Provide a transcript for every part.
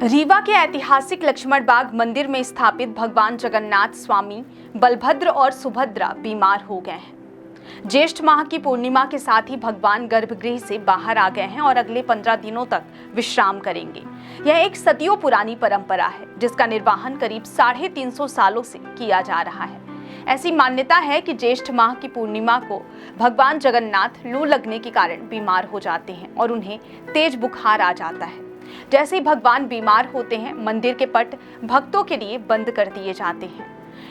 रीवा के ऐतिहासिक लक्ष्मण बाग मंदिर में स्थापित भगवान जगन्नाथ स्वामी बलभद्र और सुभद्रा बीमार हो गए हैं। ज्येष्ठ माह की पूर्णिमा के साथ ही भगवान गर्भगृह से बाहर आ गए हैं और अगले 15 दिनों तक विश्राम करेंगे। यह एक सदियों पुरानी परंपरा है जिसका निर्वहन करीब 350 सालों से किया जा रहा है। ऐसी मान्यता है कि ज्येष्ठ माह की पूर्णिमा को भगवान जगन्नाथ लू लगने के कारण बीमार हो जाते हैं और उन्हें तेज बुखार आ जाता है। जैसे ही भगवान बीमार होते हैं, मंदिर के पट भक्तों के लिए बंद कर दिए जाते हैं।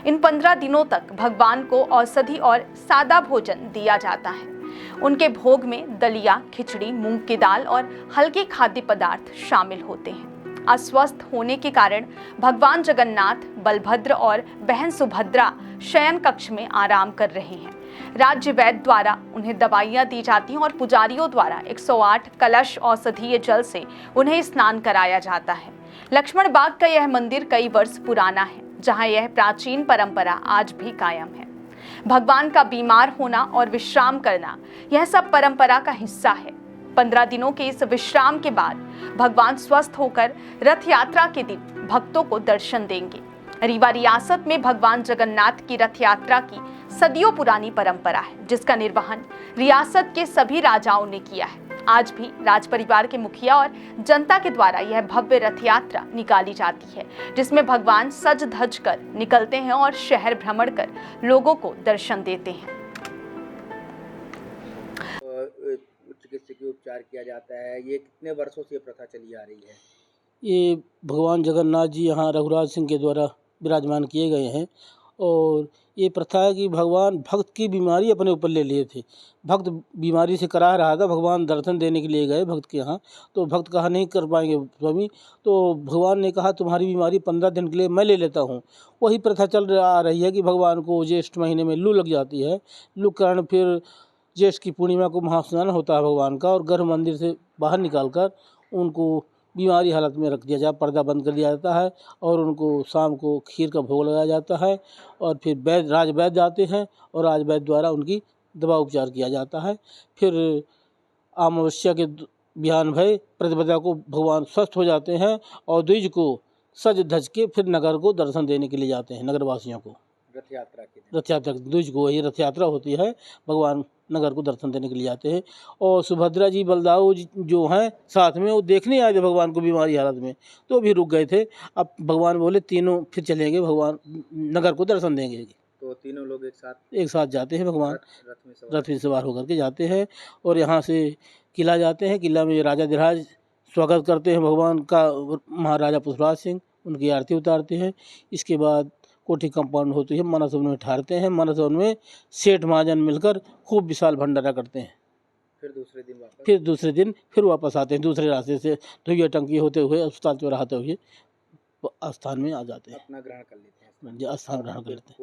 इन 15 दिनों तक भगवान को औषधि और सादा भोजन दिया जाता है। उनके भोग में दलिया, खिचड़ी, मूंग की दाल और हल्के खाद्य पदार्थ शामिल होते हैं। अस्वस्थ होने के कारण भगवान जगन्नाथ, बलभद्र और बहन सुभद्रा शयन कक्ष में आराम कर रहे हैं। राज्य वैद्य द्वारा उन्हें दवाइयां दी जाती हैं और पुजारियों द्वारा 108 कलश औषधीय जल से उन्हें स्नान कराया जाता है। लक्ष्मण बाग का यह मंदिर कई वर्ष पुराना है, जहां यह प्राचीन परंपरा आज भी कायम है। भगवान का बीमार होना और विश्राम करना, यह सब परंपरा का हिस्सा है। 15 दिनों के इस विश्राम के बाद भगवान स्वस्थ होकर रथ यात्रा के दिन भक्तों को दर्शन देंगे। रीवा रियासत में भगवान जगन्नाथ की रथ यात्रा की सदियों पुरानी परंपरा है, जिसका निर्वहन रियासत के सभी राजाओं ने किया है। आज भी राज परिवार के मुखिया और जनता के द्वारा यह भव्य रथ यात्रा निकाली जाती है, जिसमें भगवान सज धज कर निकलते हैं और शहर भ्रमण कर लोगों को दर्शन देते हैं। चिकित्सकीय उपचार किया जाता है, ये कितने वर्षों से प्रथा चली आ रही है? ये भगवान जगन्नाथ जी यहाँ रघुराज सिंह के द्वारा विराजमान किए गए हैं और ये प्रथा है कि भगवान भक्त की बीमारी अपने ऊपर ले लिए थे। भक्त बीमारी से कराह रहा था, भगवान दर्शन देने के लिए गए भक्त के यहाँ, तो भक्त कहा नहीं कर पाएंगे स्वामी, तो भगवान ने कहा तुम्हारी बीमारी 15 दिन के लिए मैं ले लेता हूँ। वही प्रथा चल आ रही है कि भगवान को ज्येष्ठ महीने में लू लग जाती है। लू के कारण फिर ज्येष्ठ की पूर्णिमा को महास्नान होता है भगवान का और गर्भ मंदिर से बाहर निकालकर उनको बीमारी हालत में रख दिया जाता, पर्दा बंद कर दिया जाता है और उनको शाम को खीर का भोग लगाया जाता है और फिर राज वैद्य जाते हैं और राज वैद्य द्वारा उनकी दवा उपचार किया जाता है। फिर अमावस्या के बिहान भय प्रतिपदा को भगवान स्वस्थ हो जाते हैं और द्विज को सज धज के फिर नगर को दर्शन देने के लिए जाते हैं। नगरवासियों को रथ यात्रा के रथ यात्रा द्विज को ये रथ यात्रा होती है, भगवान नगर को दर्शन देने के लिए जाते हैं। और सुभद्रा जी बलदाऊ जो हैं साथ में, वो देखने आए थे भगवान को बीमारी हालत में, तो भी रुक गए थे। अब भगवान बोले तीनों फिर चलेंगे, भगवान नगर को दर्शन देंगे। तो तीनों लोग एक साथ जाते हैं, भगवान रथ में सवार होकर के जाते हैं और यहाँ से किला जाते हैं। किला में राजा धीराज स्वागत करते हैं भगवान का, महाराजा पुष्पराज सिंह उनकी आरती उतारते हैं। इसके बाद कोठी कंपाउंड होती है, मानस भवन में ठहरते हैं। मानस भवन में सेठ महाजन मिलकर खूब विशाल भंडारा करते हैं। फिर दूसरे दिन फिर वापस आते हैं, दूसरे रास्ते से धुइया टंकी होते हुए अस्पताल चौराहा होते हुए स्थान में आ जाते हैं, अपना ग्रहण कर लेते हैं, स्थान ग्रहण कर लेते हैं।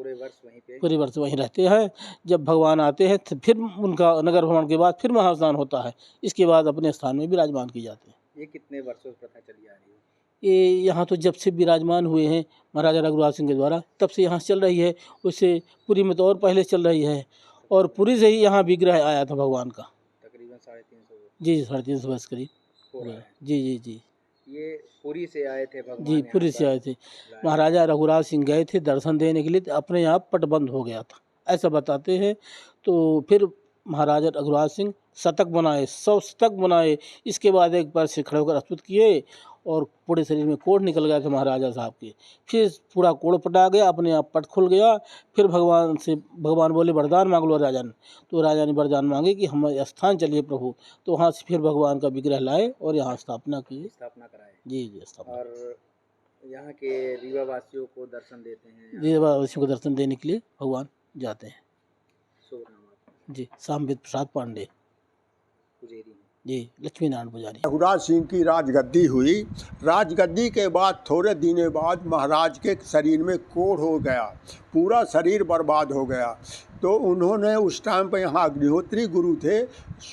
पूरे वर्ष वहीं रहते हैं। जब भगवान आते हैं तो फिर उनका नगर भ्रमण के बाद फिर महास्नान होता है। इसके बाद अपने स्थान में विराजमान किए जाते हैं। ये कितने वर्षों से प्रथा चली आ रही है? ये यहाँ तो जब से विराजमान हुए हैं महाराजा रघुराज सिंह के द्वारा, तब से यहाँ चल रही है। उससे पुरी में तो और पहले चल रही है और पुरी से ही यहाँ विग्रह आया था भगवान का, तकरीबन 350 जी 350 वर्ष करीब। जी ये पुरी से आए थे भगवान? जी पुरी से आए थे। महाराजा रघुराज सिंह गए थे दर्शन देने के लिए, अपने आप पट बंद हो गया था ऐसा बताते हैं। तो फिर महाराजा रघुराज सिंह शतक बनाए, 100 शतक बनाए। इसके बाद एक बार से खड़े होकर अस्तुत किए और पूरे शरीर में कोढ़ निकल गया था महाराजा साहब के। फिर पूरा कोढ़ पटा गया, अपने आप पट खुल गया। फिर भगवान बोले वरदान मांग लो राजन, तो राजा ने वरदान मांगे कि हमारे स्थान चलिए प्रभु। तो वहाँ से फिर भगवान का विग्रह लाए और यहाँ स्थापना कराए। जी स्थापना। और यहाँ के रीवा वासियों को दर्शन देते हैं? रीवा वासियों को दर्शन देने के लिए भगवान जाते हैं। जी सांबित प्रसाद पांडे जी, लक्ष्मी नारायण पुजारी। रघुराज सिंह की राजगद्दी हुई। राजगद्दी के बाद थोड़े दिनों बाद महाराज के शरीर में कोढ़ हो गया, पूरा शरीर बर्बाद हो गया। तो उन्होंने उस टाइम पर यहाँ अग्निहोत्री गुरु थे,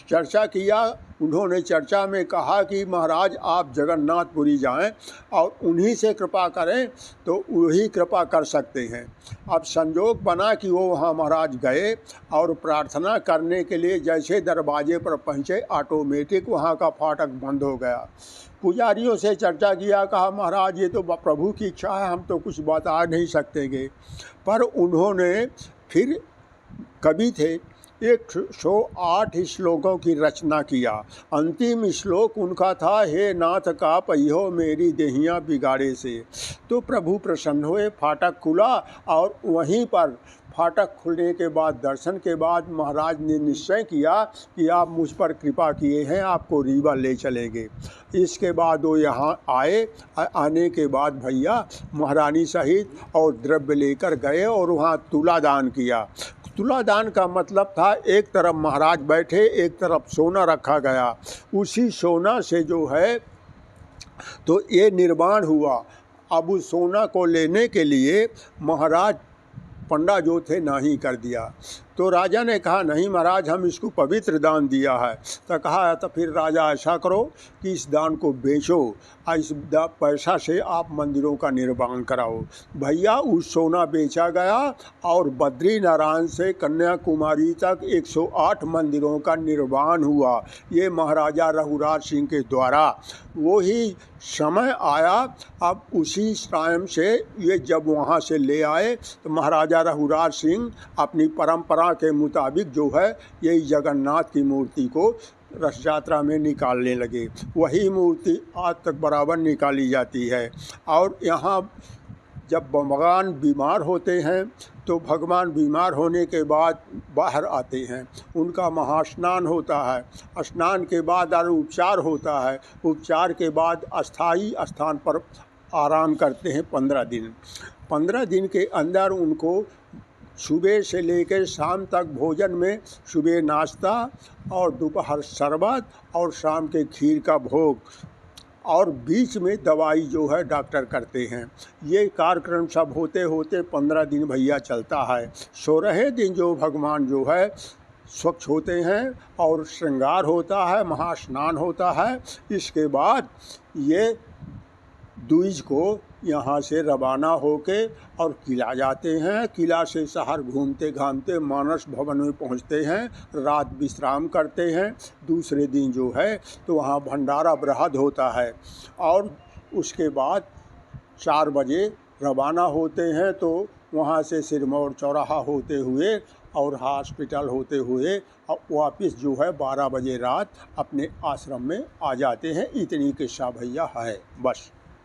चर्चा किया। उन्होंने चर्चा में कहा कि महाराज आप जगन्नाथपुरी जाएं और उन्हीं से कृपा करें तो वही कृपा कर सकते हैं। अब संजोग बना कि वो वहाँ महाराज गए और प्रार्थना करने के लिए जैसे दरवाजे पर पहुँचे, ऑटोमेटिक वहाँ का फाटक बंद हो गया। पुजारियों से चर्चा किया, कहा महाराज ये तो प्रभु की इच्छा है, हम तो कुछ बता नहीं सकेंगे। पर उन्होंने फिर कवि थे, 108 श्लोकों की रचना किया। अंतिम श्लोक उनका था, हे नाथ का पहियो मेरी देहियाँ बिगाड़े से। तो प्रभु प्रसन्न हुए, फाटक खुला और वहीं पर फाटक खुलने के बाद, दर्शन के बाद महाराज ने निश्चय किया कि आप मुझ पर कृपा किए हैं, आपको रीवा ले चलेंगे। इसके बाद वो यहाँ आए। आने के बाद भैया महारानी सहित और द्रव्य लेकर गए और वहाँ तुलादान किया। तुलादान का मतलब था एक तरफ महाराज बैठे, एक तरफ सोना रखा गया। उसी सोना से जो है तो ये निर्माण हुआ। अब उस सोना को लेने के लिए महाराज पंडा जो थे नहीं कर दिया। तो राजा ने कहा नहीं महाराज हम इसको पवित्र दान दिया है। तो कहा तो फिर राजा ऐसा करो कि इस दान को बेचो, इस पैसा से आप मंदिरों का निर्माण कराओ। भैया उस सोना बेचा गया और बद्री नारायण से कन्याकुमारी तक 108 मंदिरों का निर्माण हुआ। ये महाराजा रघुराज सिंह के द्वारा। वही समय आया, अब उसी टाइम से ये जब वहाँ से ले आए तो महाराजा रघुराज सिंह अपनी परंपरा के मुताबिक जो है यही जगन्नाथ की मूर्ति को रथ यात्रा में निकालने लगे। वही मूर्ति आज तक बराबर निकाली जाती है। और यहाँ जब भगवान बीमार होते हैं तो भगवान बीमार होने के बाद बाहर आते हैं, उनका महास्नान होता है। स्नान के बाद उपचार होता है। उपचार के बाद अस्थाई स्थान पर आराम करते हैं 15 दिन। 15 दिन के अंदर उनको सुबह से लेकर शाम तक भोजन में सुबह नाश्ता और दोपहर शरबत और शाम के खीर का भोग और बीच में दवाई जो है डॉक्टर करते हैं। ये कार्यक्रम सब होते होते 15 दिन भैया चलता है। 16वें दिन जो भगवान जो है स्वच्छ होते हैं और श्रृंगार होता है, महास्नान होता है। इसके बाद ये दूज को यहाँ से रवाना होके और किला जाते हैं। किला से शहर घूमते घामते मानस भवन में पहुँचते हैं, रात विश्राम करते हैं। दूसरे दिन जो है तो वहाँ भंडारा बृहद होता है और उसके बाद 4 बजे रवाना होते हैं। तो वहाँ से सिरमौर चौराहा होते हुए और हॉस्पिटल होते हुए वापस जो है 12 बजे रात अपने आश्रम में आ जाते हैं। इतनी किस्सा भैया है बस।